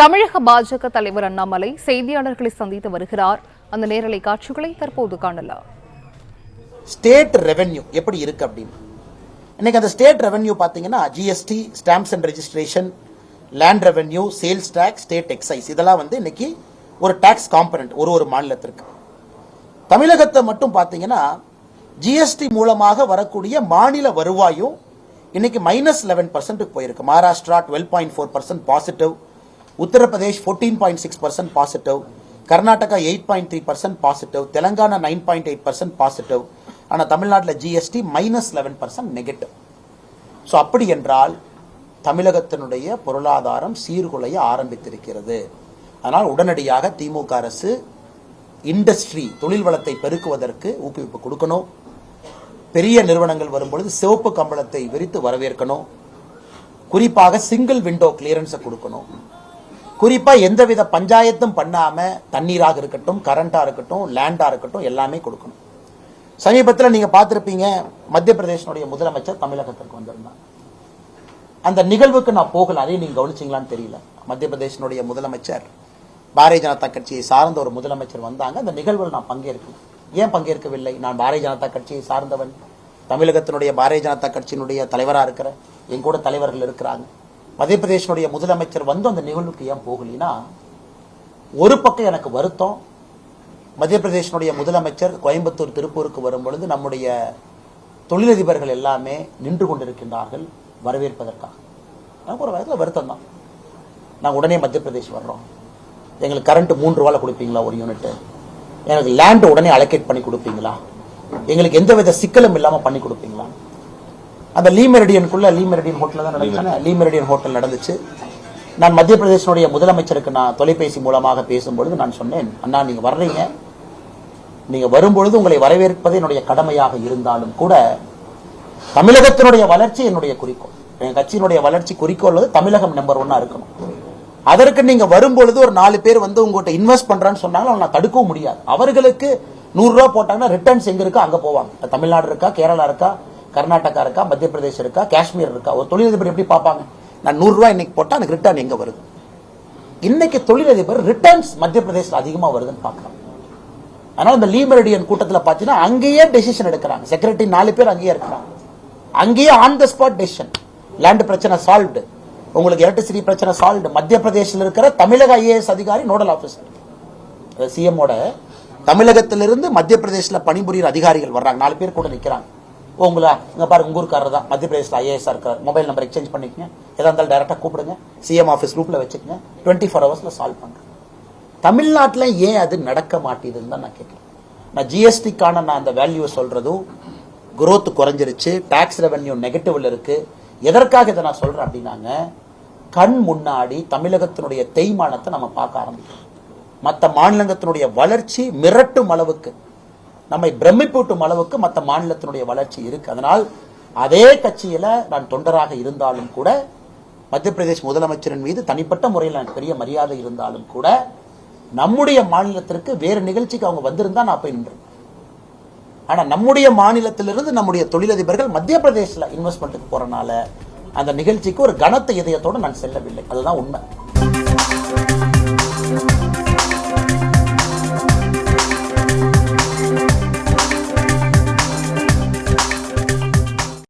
தமிழக பாஜக தலைவர் அண்ணாமலை செய்தியாளர்களை சந்தித்து வருகிறார். அந்த நேரலை காட்சிகளை தற்போது காணலாம். ஸ்டேட் ரெவென்யூ எப்படி இருக்கு அப்படின்னு இன்னைக்கு அந்த ஸ்டேட் ரெவென்யூ பாத்தீங்கன்னா GST, stamps and registration, land revenue, sales tax, state excise இதெல்லாம் இன்னைக்கு ஒரு டாக்ஸ் காம்பனன்ட் ஒரு மாநிலத்திற்கு. தமிழகத்தை மட்டும் பாத்தீங்கன்னா ஜிஎஸ்டி மூலமாக வரக்கூடிய மாநில வருவாயும் இன்னைக்கு -11% போயிருக்கு. Maharashtra 12.4% positive, Uttar Pradesh 14.6% positive, Karnataka 8.3% positive, Telangana 9.8% positive. ஆனால் தமிழ்நாட்டில் ஜிஎஸ்டி -11% நெகட்டிவ். ஸோ அப்படி என்றால் தமிழகத்தினுடைய பொருளாதாரம் சீர்குலைய ஆரம்பித்திருக்கிறது. அதனால் உடனடியாக திமுக அரசு இண்டஸ்ட்ரி தொழில் வளத்தை பெருக்குவதற்கு ஊக்குவிப்பு கொடுக்கணும். பெரிய நிறுவனங்கள் வரும்பொழுது சிவப்பு கம்பளத்தை விரித்து வரவேற்கணும். குறிப்பாக சிங்கிள் விண்டோ கிளியரன்ஸை கொடுக்கணும். குறிப்பா எந்தவித பஞ்சாயத்தும் பண்ணாம தண்ணீராக இருக்கட்டும், கரண்டா இருக்கட்டும், லேண்டா இருக்கட்டும் எல்லாமே கொடுக்கணும். சமீபத்தில் நீங்க பார்த்திருப்பீங்க, மத்திய பிரதேசனுடைய முதலமைச்சர் தமிழகத்திற்கு வந்திருந்தார். அந்த நிகழ்வுக்கு நான் போகல, அதையும் நீங்க கவனிச்சீங்களான்னு தெரியல. மத்திய பிரதேசனுடைய முதலமைச்சர் பாரதிய ஜனதா கட்சியை சார்ந்த ஒரு முதலமைச்சர் வந்தாங்க. அந்த நிகழ்வில் நான் பங்கேற்கல. ஏன் பங்கேற்கவில்லை? நான் பாரதிய ஜனதா கட்சியை சார்ந்தவன், தமிழகத்தினுடைய பாரதிய ஜனதா கட்சியினுடைய தலைவராக இருக்கிற என் கூட தலைவர்கள் இருக்கிறாங்க. மத்திய பிரதேசனுடைய முதலமைச்சர் வந்து அந்த நிகழ்வுக்கு ஏன் போகலினா, ஒரு பக்கம் எனக்கு வருத்தம். மத்திய பிரதேசனுடைய முதலமைச்சர் கோயம்புத்தூர், திருப்பூருக்கு வரும்பொழுது நம்முடைய தொழிலதிபர்கள் எல்லாமே நின்று கொண்டிருக்கின்றார்கள் வரவேற்பதற்காக. எனக்கு ஒரு வயதில் வருத்தம் தான். நாங்கள் உடனே மத்திய பிரதேஷ் வர்றோம், எங்களுக்கு கரண்ட் 3 ரூபாய் கொடுப்பீங்களா ஒரு யூனிட்? எனக்கு லேண்ட் உடனே அலோகேட் பண்ணி கொடுப்பீங்களா? எங்களுக்கு எந்தவித சிக்கலும் இல்லாமல் பண்ணி கொடுப்பீங்களா? அந்த லீ மெரிடியன் ஹோட்டல் தான் நடந்துச்சு. லீ மெரிடியன் ஹோட்டல் நடந்துச்சு. நான் மத்திய பிரதேசனுடைய முதலமைச்சருக்கு நான் தொலைபேசி மூலமாக பேசும்பொழுது நான் சொன்னேன், அண்ணா நீங்க வர்றீங்க, நீங்க வரும்பொழுது உங்களை வரவேற்பது என்னுடைய கடமையாக இருந்தாலும் கூட தமிழகத்தினுடைய வளர்ச்சி என்னுடைய குறிக்கோள். என் கட்சியினுடைய வளர்ச்சி குறிக்கோள் தமிழகம் நம்பர் 1 இருக்கணும். அதற்கு நீங்க வரும்பொழுது ஒரு 4 பேர் வந்து உங்கள்கிட்ட இன்வெஸ்ட் பண்றான்னு சொன்னாலும் நான் தடுக்கவும் முடியாது. அவர்களுக்கு 100 ரூபாய் போட்டாங்கன்னா ரிட்டர்ன்ஸ் எங்க இருக்கா அங்க போவாங்க. தமிழ்நாடு இருக்கா, கேரளா இருக்கா, கர்நாடகா இருக்கா, மத்திய பிரதேசம் இருக்கா, காஷ்மீர் இருக்கா? ஒரு தொழிலதிபர் எப்படி பார்ப்பாங்க? நான் 100 ரூபாய் இன்னைக்கு போட்டா எனக்கு ரிட்டர்ன் எங்க வருது? இன்னைக்கு தொழிலதிபர் ரிட்டர்ன்ஸ் மத்திய பிரதேசம் அதிகமா வருதுன்னு பார்க்கலாம். அதனால இந்த லீ மெரிடியன் கூட்டத்தில் பார்த்தீங்கன்னா அங்கேயே டெசிஷன் எடுக்கிறாங்க. செக்ரட்டரி 4 பேர் அங்கேயே இருக்கிறாங்க. அங்கேயே on the spot decision. Land பிரச்சனை சால்வ்டு, உங்களுக்கு எலக்ட்ரிசிட்டி பிரச்சனை சால்வ்டு. மத்திய பிரதேசத்தில் இருக்கிற தமிழக ஐஏஎஸ் அதிகாரி நோடல் ஆபீசர், சிஎம்மோட தமிழகத்திலிருந்து மத்திய பிரதேசத்தில் பணிபுரிகிற அதிகாரிகள் வர்றாங்க. 4 பேர் கூட நிற்கிறாங்க. உங்களா இங்க பாருங்க, உங்க ஊருக்காரர் தான் மத்திய பிரதேசத்தில் ஐஏஎஸ் இருக்கார், மொபைல் நம்பர் எக்ஸ்சேஞ்ச் பண்ணிக்கங்க, எதா இருந்தாலும் டைரக்டா கூப்பிடுங்க, சிஎம் ஆஃபீஸ் குரூப்ல வச்சுக்கங்க, 24 ஹவர்ஸ்ல சால்வ் பண்றேன். தமிழ்நாட்டில் ஏன் அது நடக்க மாட்டேதுன்னு தான் நான் கேட்கிறேன். நான் ஜிஎஸ்டிக்கான நான் அந்த வேல்யூ சொல்றதும், குரோத் குறைஞ்சிருச்சு, டாக்ஸ் ரெவென்யூ நெகட்டிவ்ல இருக்கு. எதற்காக இதை நான் சொல்றேன் அப்படின்னாங்க, கண் முன்னாடி தமிழகத்தினுடைய தேய்மானத்தை நம்ம பார்க்க ஆரம்பிக்கிறோம். மற்ற மாநிலத்தினுடைய வளர்ச்சி மிரட்டும் அளவுக்கு, நம்மை பிரமிப்பூட்டும் அளவுக்கு மற்ற மாநிலத்தினுடைய வளர்ச்சி இருக்கு. அதனால் அதே கட்சியில நான் தொண்டராக இருந்தாலும் கூட, மத்திய பிரதேச முதலமைச்சரின் மீது தனிப்பட்ட முறையில் எனக்கு பெரிய மரியாதை இருந்தாலும் கூட, நம்முடைய மாநிலத்திற்கு வேறு நிகழ்ச்சிக்கு அவங்க வந்திருந்தா நான் போய் நின்று. ஆனா நம்முடைய மாநிலத்திலிருந்து நம்முடைய தொழிலதிபர்கள் மத்திய பிரதேசல இன்வெஸ்ட்மெண்ட்டுக்கு போறனால அந்த நிகழ்ச்சிக்கு ஒரு கனத்த இதயத்தோடு நான் செல்லவில்லை. அதுதான் உண்மை.